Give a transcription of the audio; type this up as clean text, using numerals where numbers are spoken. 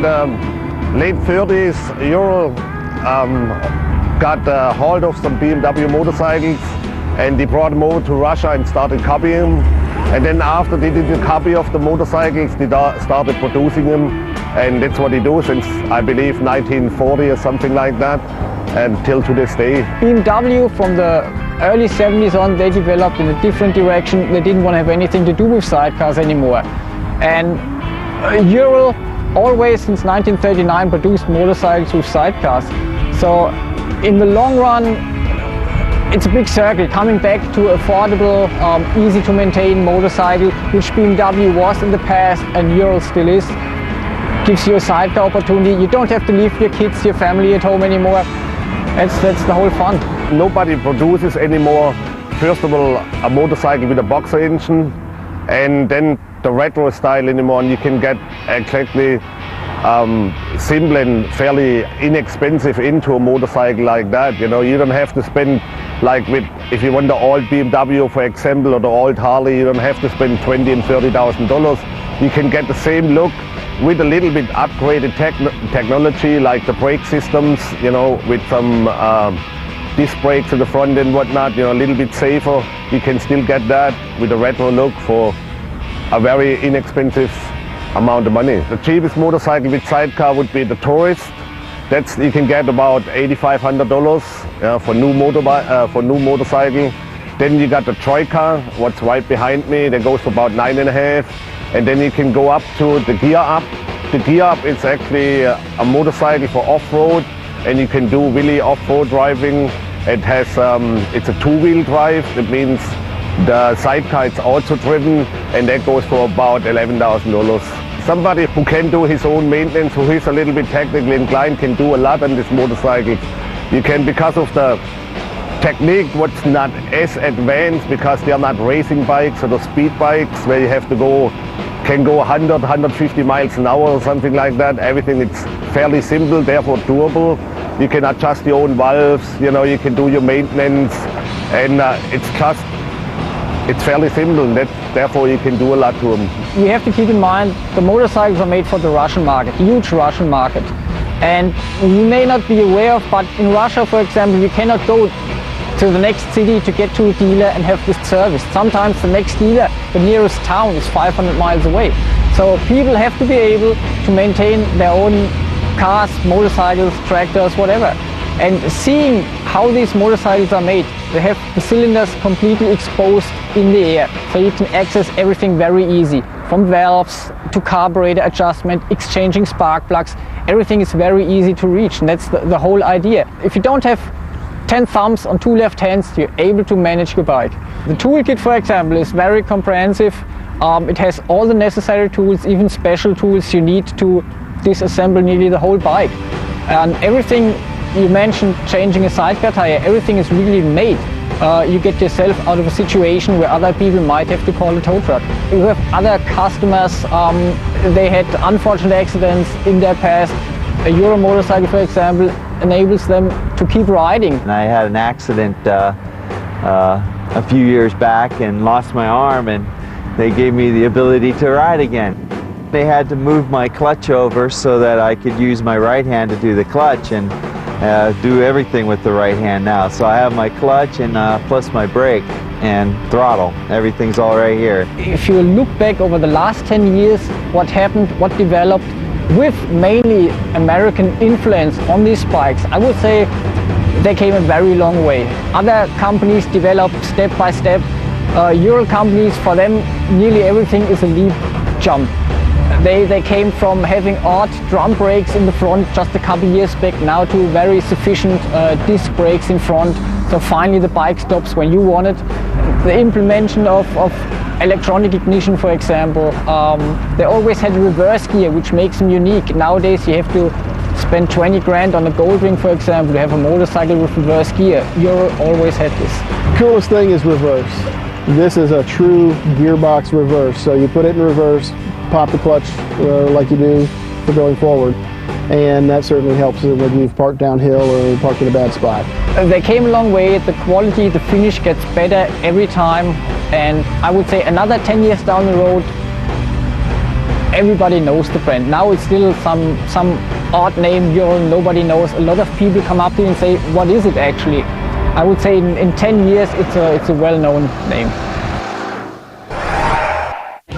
in the late 30s, Ural got hold of some BMW motorcycles, and he brought them over to Russia and started copying them. And then after they did the copy of the motorcycles, they started producing them, and that's what they do since, I believe, 1940 or something like that, until to this day. BMW from the early 70s on, they developed in a different direction. They didn't want to have anything to do with sidecars anymore. And Ural always since 1939 produced motorcycles with sidecars. So in the long run, it's a big circle, coming back to affordable, easy to maintain motorcycle, which BMW was in the past and Ural still is. Gives you a sidecar opportunity. You don't have to leave your kids, your family at home anymore. That's the whole fun. Nobody produces anymore, first of all, a motorcycle with a boxer engine, and then the retro style anymore, and you can get exactly simple and fairly inexpensive into a motorcycle like that. You know, you don't have to spend, like with, if you want the old BMW, for example, or the old Harley, you don't have to spend $20,000 and $30,000. You can get the same look with a little bit upgraded technology, like the brake systems, you know, with some disc brakes in the front and whatnot, you know, a little bit safer. You can still get that with a retro look for a very inexpensive amount of money. The cheapest motorcycle with sidecar would be the Tourist. That's, you can get about $8,500 for new motorcycle. Then you got the Troika, what's right behind me, that goes for about $9,500. And then you can go up to the Gear Up. The Gear Up is actually a motorcycle for off-road, and you can do really off-road driving. It has, it's a two-wheel drive. That means the sidecar is also driven, and that goes for about $11,000. Somebody who can do his own maintenance, who is a little bit technically inclined, can do a lot on this motorcycle. You can, because of the technique, what's not as advanced, because they are not racing bikes or the speed bikes where you have to go, can go 100, 150 miles an hour or something like that. Everything is fairly simple, therefore doable. You can adjust your own valves, you know, you can do your maintenance, and it's fairly simple, and therefore you can do a lot to them. We have to keep in mind the motorcycles are made for the Russian market, huge Russian market. And you may not be aware of, but in Russia, for example, you cannot go to the next city to get to a dealer and have this service. Sometimes the next dealer, the nearest town, is 500 miles away. So people have to be able to maintain their own cars, motorcycles, tractors, whatever. And seeing how these motorcycles are made, they have the cylinders completely exposed in the air, so you can access everything very easy, from valves to carburetor adjustment, exchanging spark plugs. Everything is very easy to reach, and that's the whole idea. If you don't have 10 thumbs on 2 left hands, you're able to manage your bike. The toolkit, for example, is very comprehensive. It has all the necessary tools, even special tools you need to disassemble nearly the whole bike. And everything you mentioned, changing a sidecar tire, everything is really made. You get yourself out of a situation where other people might have to call a tow truck. You have other customers, they had unfortunate accidents in their past. A Ural motorcycle, for example, enables them to keep riding. I had an accident a few years back and lost my arm, and they gave me the ability to ride again. They had to move my clutch over so that I could use my right hand to do the clutch and do everything with the right hand now. So I have my clutch and plus my brake and throttle. Everything's all right here. If you look back over the last 10 years, what happened, what developed, with mainly American influence on these bikes, I would say they came a very long way. Other companies developed step by step. Ural companies, for them, nearly everything is a leap jump. They came from having odd drum brakes in the front just a couple years back now to very sufficient disc brakes in front. So finally the bike stops when you want it. The implementation of electronic ignition, for example. They always had reverse gear, which makes them unique. Nowadays you have to spend 20 grand on a gold ring, for example, to have a motorcycle with reverse gear. Ural always had this. Coolest thing is reverse. This is a true gearbox reverse. So you put it in reverse, pop the clutch like you do for going forward, and that certainly helps when you've parked downhill or parked in a bad spot. They came a long way. The quality, the finish gets better every time, and I would say another 10 years down the road, everybody knows the brand. Now it's still some odd name, Ural, nobody knows. A lot of people come up to you and say, what is it actually? I would say in 10 years it's a well-known name.